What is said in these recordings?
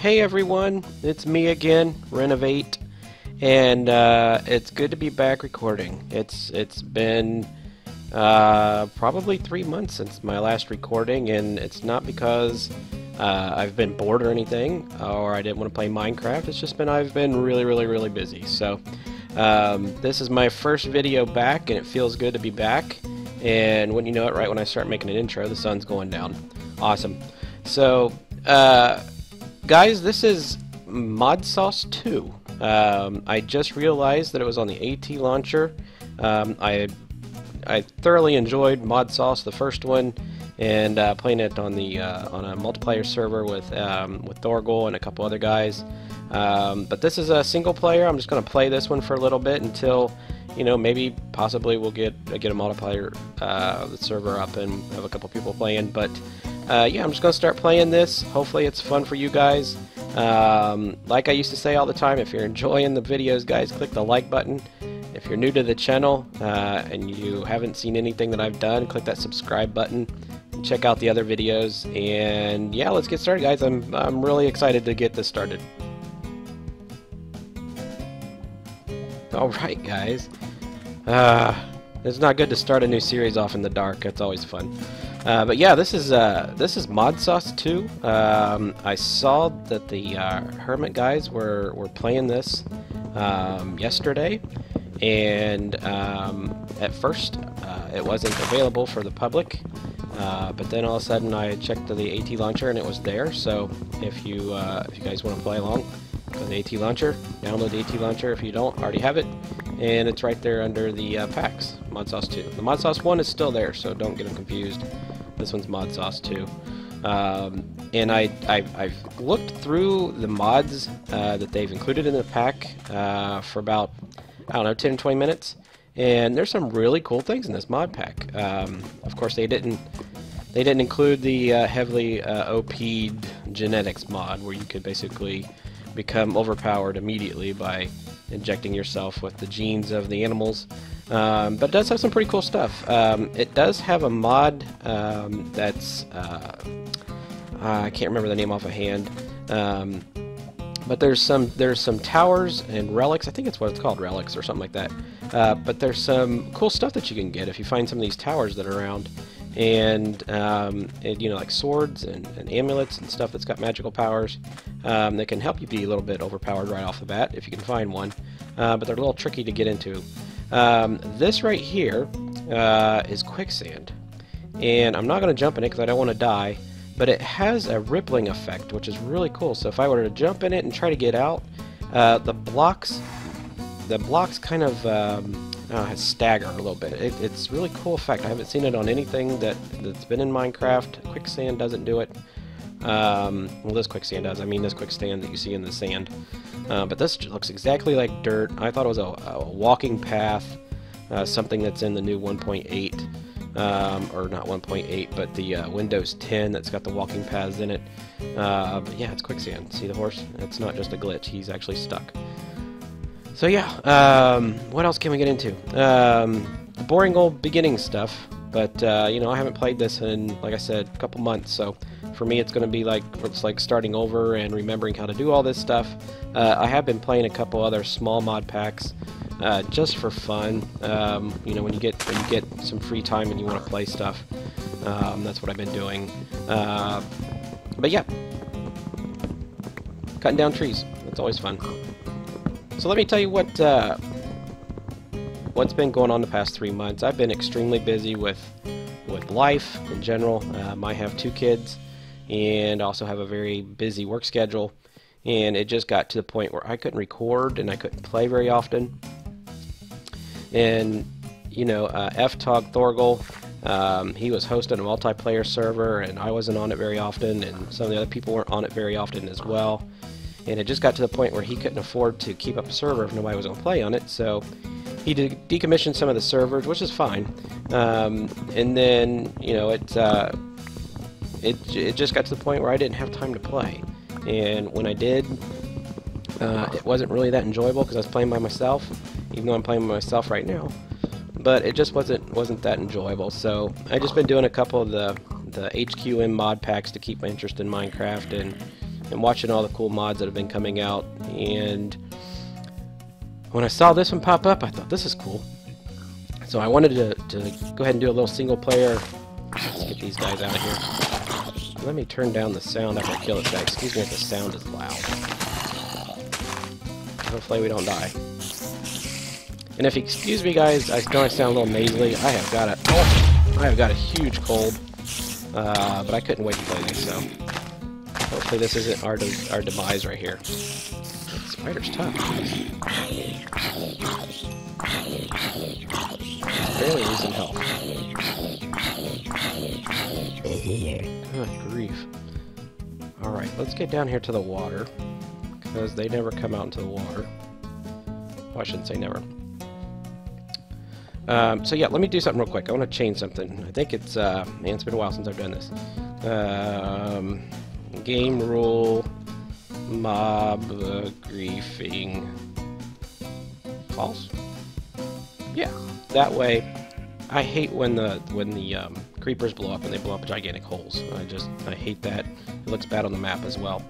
Hey everyone, it's me again, Renovate, and it's good to be back recording. It's been probably 3 months since my last recording, and it's not because I've been bored or anything, or I didn't want to play Minecraft. It's just been I've been really busy. So this is my first video back, and it feels good to be back. And when you know it, right when I start making an intro, the sun's going down. Awesome. So guys, this is Mod Sauce 2. I just realized that it was on the ATLAUNCHER. I thoroughly enjoyed Mod Sauce, the first one, and playing it on the on a multiplayer server with Thorgal and a couple other guys. But this is a single player. I'm just going to play this one for a little bit until, you know, maybe possibly we'll get a multiplayer the server up and have a couple people playing. But yeah, I'm just going to start playing this. Hopefully it's fun for you guys. Like I used to say all the time, if you're enjoying the videos, guys, click the like button. If you're new to the channel and you haven't seen anything that I've done, click that subscribe button and check out the other videos. And yeah, let's get started, guys. I'm really excited to get this started. Alright, guys. It's not good to start a new series off in the dark. It's always fun. But yeah, this is Mod Sauce 2. I saw that the Hermit guys were playing this yesterday, and at first it wasn't available for the public, but then all of a sudden I checked the ATLAUNCHER and it was there. So if you guys want to play along, go to the ATLAUNCHER, download the ATLAUNCHER if you don't already have it, and it's right there under the packs. Mod Sauce 2. The Mod Sauce 1 is still there, so don't get them confused. This one's Mod Sauce 2. And I've looked through the mods that they've included in the pack for about, I don't know, 10 or 20 minutes, and there's some really cool things in this mod pack. Of course, they didn't include the heavily OP'd genetics mod, where you could basically become overpowered immediately by injecting yourself with the genes of the animals. But it does have some pretty cool stuff. It does have a mod that's I can't remember the name offhand, but there's some towers and relics. I think it's what it's called, relics or something like that. But there's some cool stuff that you can get if you find some of these towers that are around, and you know, like swords and amulets and stuff that's got magical powers that can help you be a little bit overpowered right off the bat if you can find one. But they're a little tricky to get into. This right here is quicksand, and I'm not going to jump in it because I don't want to die, but it has a rippling effect, which is really cool. So if I were to jump in it and try to get out, the blocks kind of stagger a little bit. It's really cool effect. I haven't seen it on anything that's been in Minecraft. Quicksand doesn't do it. Well, this quicksand does. I mean, this quicksand that you see in the sand. But this looks exactly like dirt. I thought it was a walking path, something that's in the new 1.8, or not 1.8, but the Windows 10 that's got the walking paths in it. But yeah, it's quicksand. See the horse? It's not just a glitch. He's actually stuck. So yeah, what else can we get into? The boring old beginning stuff. But you know, I haven't played this in, like I said, a couple months. So for me, it's going to be like starting over and remembering how to do all this stuff. I have been playing a couple other small mod packs just for fun. You know, when you get some free time and you want to play stuff, that's what I've been doing. But yeah, cutting down trees. That's always fun. So let me tell you what's been going on the past 3 months. I've been extremely busy with life in general. I have 2 kids and also have a very busy work schedule, and it just got to the point where I couldn't record and I couldn't play very often. And you know, F-Tog Thorgal, he was hosting a multiplayer server, and I wasn't on it very often, and some of the other people weren't on it very often as well. And it just got to the point where he couldn't afford to keep up a server if nobody was going to play on it, so he decommissioned some of the servers, which is fine. And then, you know, it just got to the point where I didn't have time to play. And when I did, it wasn't really that enjoyable because I was playing by myself, even though I'm playing by myself right now. But it just wasn't that enjoyable. So I just been doing a couple of the HQM mod packs to keep my interest in Minecraft, and and watching all the cool mods that have been coming out. And when I saw this one pop up, I thought, this is cool. So I wanted to go ahead and do a little single player. Let's get these guys out of here. Let me turn down the sound after I kill this guy. Excuse me if the sound is loud. Hopefully we don't die. And if you excuse me, guys, I know I sound a little nasally. I have got a huge cold, but I couldn't wait to play this. So hopefully this isn't our demise right here. That spider's tough. Barely losing health. Good grief. Alright, let's get down here to the water, because they never come out into the water. Well, I shouldn't say never. So yeah, let me do something real quick. I want to change something. I think it's, man, it's been a while since I've done this. Game rule, mob, griefing, false? Yeah, that way. I hate when the creepers blow up and they blow up gigantic holes. I hate that. It looks bad on the map as well.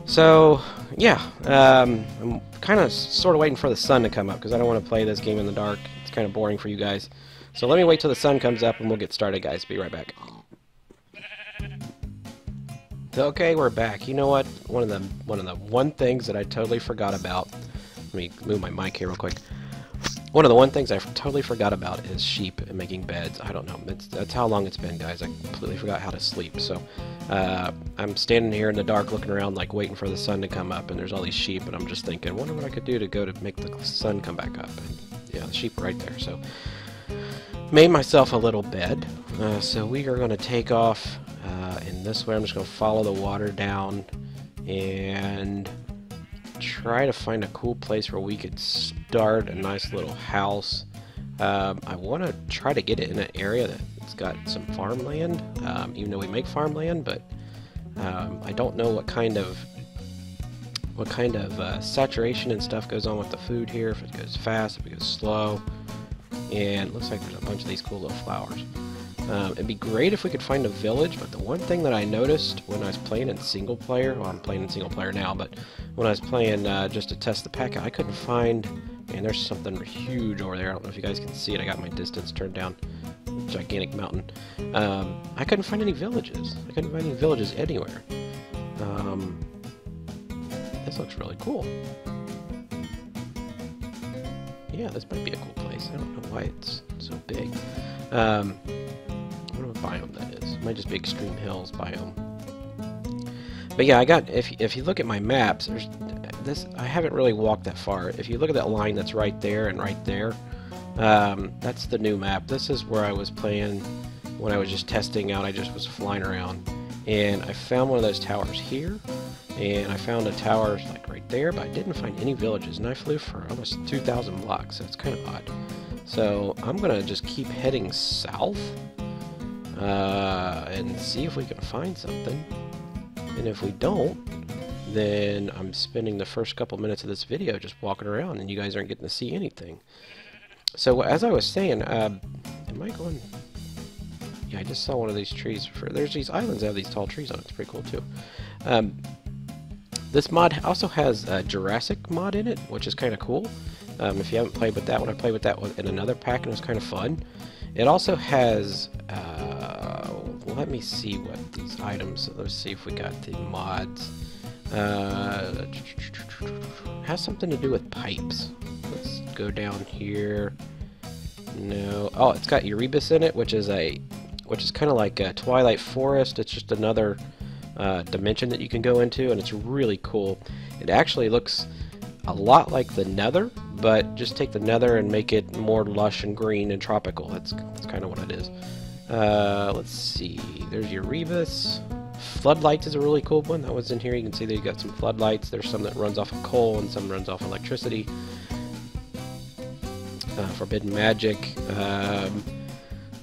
So yeah, I'm kind of sort of waiting for the sun to come up because I don't want to play this game in the dark. It's kind of boring for you guys. So let me wait till the sun comes up and we'll get started, guys. Be right back. Okay, we're back. You know what? One of the things that I totally forgot about. Let me move my mic here real quick. One of the things I totally forgot about is sheep and making beds. I don't know. That's how long it's been, guys. I completely forgot how to sleep. So I'm standing here in the dark looking around like waiting for the sun to come up, and there's all these sheep, and I'm just thinking, I wonder what I could do to make the sun come back up. And yeah, the sheep are right there. So made myself a little bed. So we are going to take off in this way. I'm just going to follow the water down and try to find a cool place where we could start a nice little house. I want to try to get it in an area that's got some farmland, even though we make farmland, but I don't know what kind of saturation and stuff goes on with the food here, if it goes fast, if it goes slow. And it looks like there's a bunch of these cool little flowers. It'd be great if we could find a village, but the one thing that I noticed when I was playing in single player, well, I'm playing in single player now, but when I was playing just to test the pack, I couldn't find, man, there's something huge over there. I don't know if you guys can see it. I got my distance turned down. Gigantic mountain. I couldn't find any villages. I couldn't find any villages anywhere. This looks really cool. Yeah, this might be a cool place. I don't know why it's so big. I don't know what biome that is. It might just be extreme hills biome. But yeah, I got, if you look at my maps, there's this, I haven't really walked that far. If you look at that line that's right there and right there, that's the new map. This is where I was playing when I was just testing out. I just was flying around, and I found one of those towers here, and I found a tower like right there, but I didn't find any villages, and I flew for almost 2,000 blocks, so it's kind of odd. So I'm gonna just keep heading south and see if we can find something. And if we don't, then I'm spending the first couple minutes of this video just walking around, and you guys aren't getting to see anything. So as I was saying, am I going? Yeah, I just saw one of these trees. There's these islands that have these tall trees on it. It's pretty cool too. This mod also has a Jurassic mod in it, which is kind of cool. If you haven't played with that one, I played with that one in another pack, and it was kind of fun. It also has, let me see what these items, let's see if we got the mods. Has something to do with pipes. Let's go down here. No, oh, it's got Erebus in it, which is kind of like a Twilight Forest. It's just another dimension that you can go into, and it's really cool. It actually looks a lot like the Nether, but just take the Nether and make it more lush and green and tropical. That's kind of what it is. Let's see. There's Erebus. Floodlights is a really cool one. That was in here. You can see that you got some floodlights. There's some that runs off of coal and some runs off electricity. Forbidden Magic.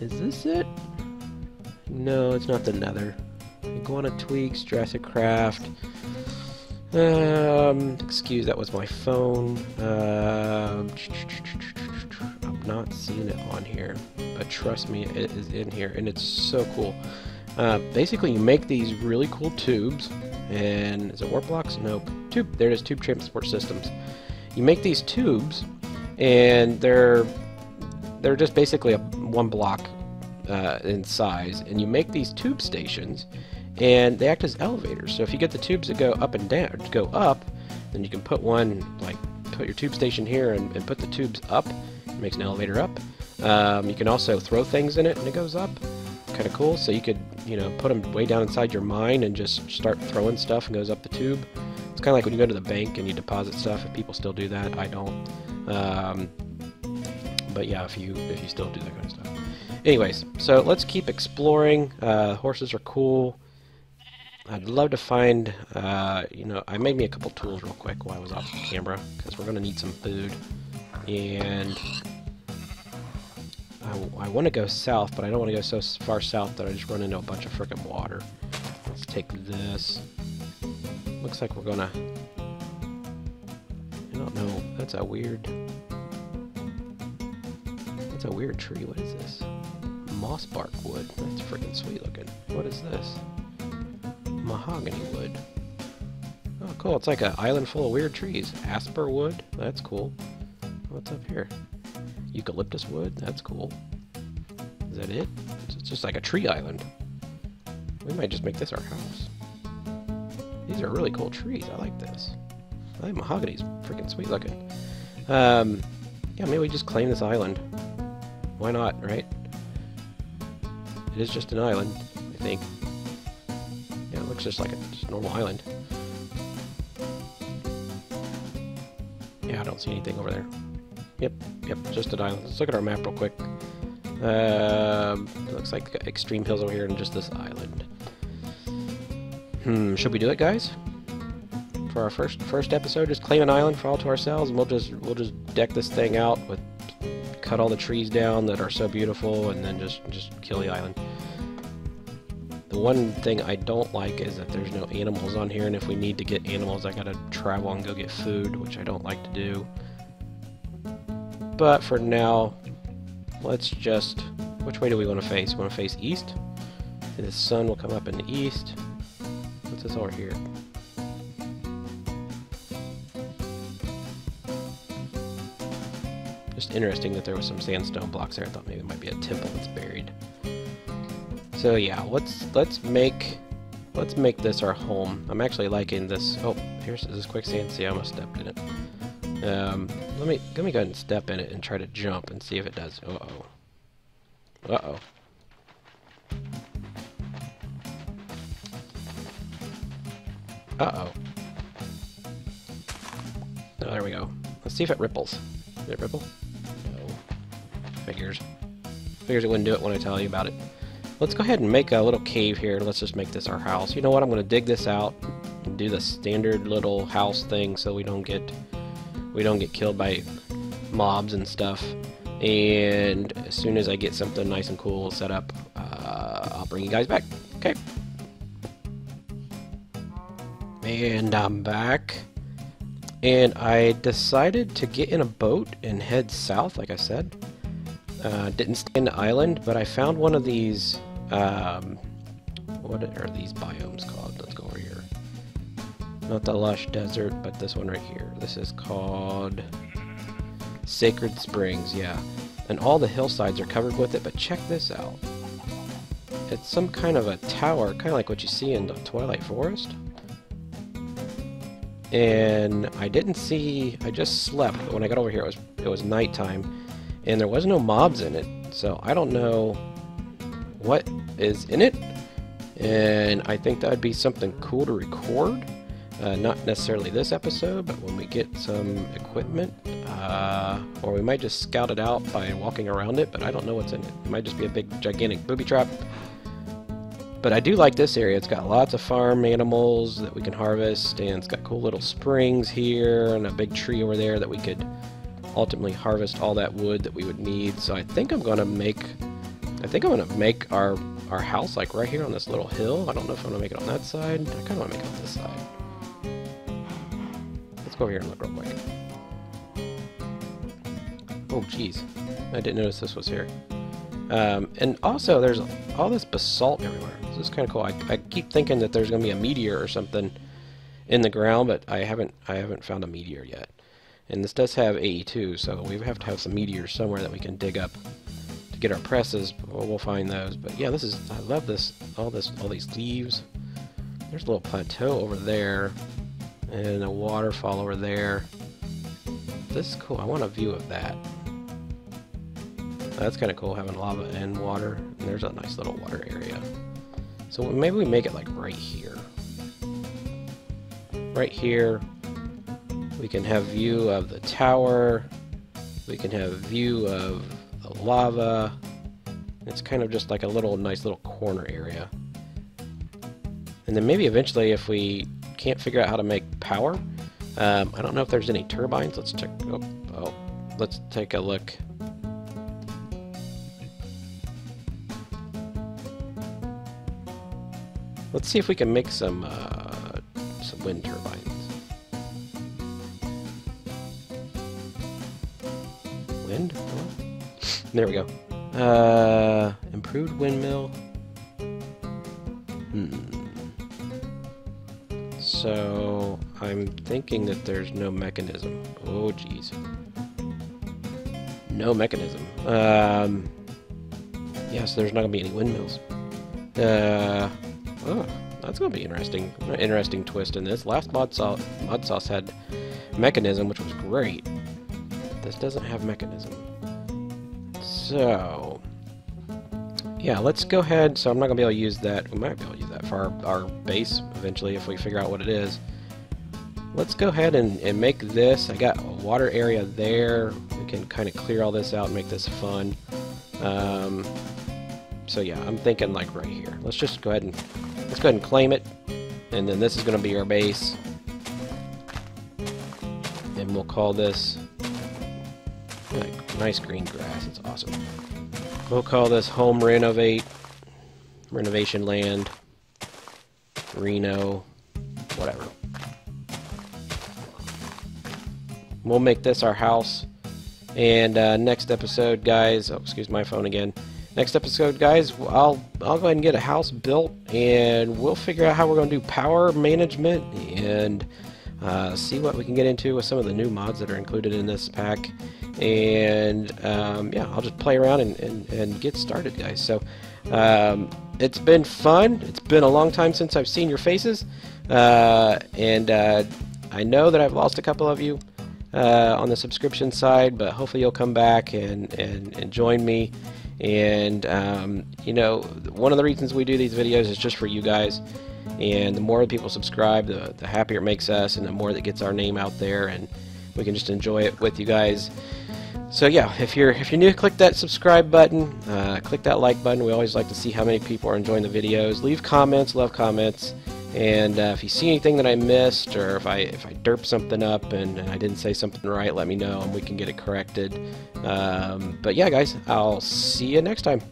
Is this it? No, it's not the Nether. Iguana Tweaks, Jurassic Craft. Excuse, that was my phone. I'm not seeing it on here, but trust me, it is in here, and it's so cool. Basically, you make these really cool tubes, And is it warp blocks? Nope. Tube. There it is. Tube transport systems. You make these tubes, and they're just basically one block in size. And you make these tube stations, and they act as elevators. So if you get the tubes that go up and down, go up, then you can put one, like, put your tube station here and put the tubes up. It makes an elevator up. You can also throw things in it, and it goes up. Kind of cool. So you could, you know, put them way down inside your mine and just start throwing stuff and goes up the tube. It's kind of like when you go to the bank and you deposit stuff. If people still do that, I don't. But yeah, if you still do that kind of stuff. Anyways, so let's keep exploring. Horses are cool. I'd love to find, you know, I made me a couple tools real quick while I was off camera, because we're going to need some food. And I want to go south, but I don't want to go so far south that I just run into a bunch of frickin' water. Let's take this. Looks like we're going to... I don't know. That's a weird tree. What is this? Moss bark wood. That's freaking sweet looking. What is this? Mahogany wood. Oh, cool. It's like an island full of weird trees. Asper wood. That's cool. What's up here? Eucalyptus wood. That's cool. Is that it? It's just like a tree island. We might just make this our house. These are really cool trees. I like this. I think mahogany's freaking sweet looking. Yeah, maybe we just claim this island. Why not, right? It is just an island, I think. Yeah, it looks just like a normal island. Yeah, I don't see anything over there. Yep, just an island. Let's look at our map real quick. It looks like extreme hills over here and just this island. Should we do it, guys? For our first episode, just claim an island for all to ourselves, and we'll just deck this thing out with, cut all the trees down that are so beautiful, and then just kill the island. The one thing I don't like is that there's no animals on here, and if we need to get animals, I gotta travel and go get food, which I don't like to do. But for now, let's just... Which way do we want to face? We want to face east? And the sun will come up in the east. What's this over here? Just interesting that there was some sandstone blocks there. I thought maybe it might be a temple that's buried. So yeah, let's make this our home. I'm actually liking this. Oh, here's this quicksand. See, I almost stepped in it. Let me go ahead and step in it and try to jump and see if it does. Uh-oh. Uh-oh. Uh-oh. Oh, there we go. Let's see if it ripples. Did it ripple? No. Figures it wouldn't do it when I tell you about it. Let's go ahead and make a little cave here. Let's just make this our house. You know what? I'm going to dig this out and do the standard little house thing so we don't get killed by mobs and stuff. And as soon as I get something nice and cool set up, I'll bring you guys back. Okay. And I'm back. And I decided to get in a boat and head south, like I said. Didn't stay in the island, but I found one of these, what are these biomes called? Let's go over here. Not the lush desert, but this one right here. This is called Sacred Springs, yeah. And all the hillsides are covered with it, but check this out. It's some kind of a tower, kind of like what you see in the Twilight Forest. And I didn't see, I just slept, but when I got over here it was nighttime, and there was no mobs in it, so I don't know what is in it, and I think that would be something cool to record. Not necessarily this episode, but when we get some equipment, or we might just scout it out by walking around it, but I don't know what's in it. It might just be a big, gigantic booby trap. But I do like this area. It's got lots of farm animals that we can harvest, and it's got cool little springs here, and a big tree over there that we could ultimately harvest all that wood that we would need. So I think I'm gonna make our house like right here on this little hill. I don't know if I'm gonna make it on that side. I kinda wanna make it on this side. Let's go over here and look real quick. Oh geez, I didn't notice this was here. And also there's all this basalt everywhere. This is kind of cool. I keep thinking that there's going to be a meteor or something in the ground, but I haven't found a meteor yet. And this does have AE2, so we have to have some meteors somewhere that we can dig up to get our presses. Well, we'll find those. But yeah, I love this. All these leaves. There's a little plateau over there, and a waterfall over there. This is cool. I want a view of that. That's kind of cool, having lava and water. And there's a nice little water area. So maybe we make it like right here. Right here, we can have view of the tower. We can have view of the lava. It's kind of just like a nice little corner area. And then maybe eventually, if we can't figure out how to make power, I don't know if there's any turbines. Let's check. Let's take a look. Let's see if we can make some wind turbines. Wind? Oh. There we go. Improved windmill. So I'm thinking that there's no mechanism. Oh geez. No mechanism. Yes, there's not gonna be any windmills. Oh, that's gonna be interesting. An interesting twist in this. Last mod sauce had mechanism, which was great. This doesn't have mechanism. So yeah, let's go ahead. So I'm not gonna be able to use that. We might be able to use that for our base eventually if we figure out what it is. Let's go ahead and make this. I got a water area there. We can kind of clear all this out and make this fun. So yeah, I'm thinking like right here. Let's just go ahead and claim it, and then this is going to be our base, and we'll call this like nice green grass. It's awesome. We'll call this home renovate, renovation land, Reno, whatever. We'll make this our house, and next episode, guys. Oh, excuse my phone again. Next episode, guys, I'll go ahead and get a house built, and we'll figure out how we're going to do power management and see what we can get into with some of the new mods that are included in this pack. And yeah, I'll just play around and get started, guys. So it's been fun. It's been a long time since I've seen your faces, and I know that I've lost a couple of you on the subscription side, but hopefully you'll come back and join me. And you know, one of the reasons we do these videos is just for you guys, and the more people subscribe, the happier it makes us, and the more that gets our name out there, and we can just enjoy it with you guys. So yeah, if you're new, click that subscribe button, click that like button. We always like to see how many people are enjoying the videos. Leave comments, love comments. And if you see anything that I missed, or if I derp something up and I didn't say something right, let me know and we can get it corrected. But yeah, guys, I'll see you next time.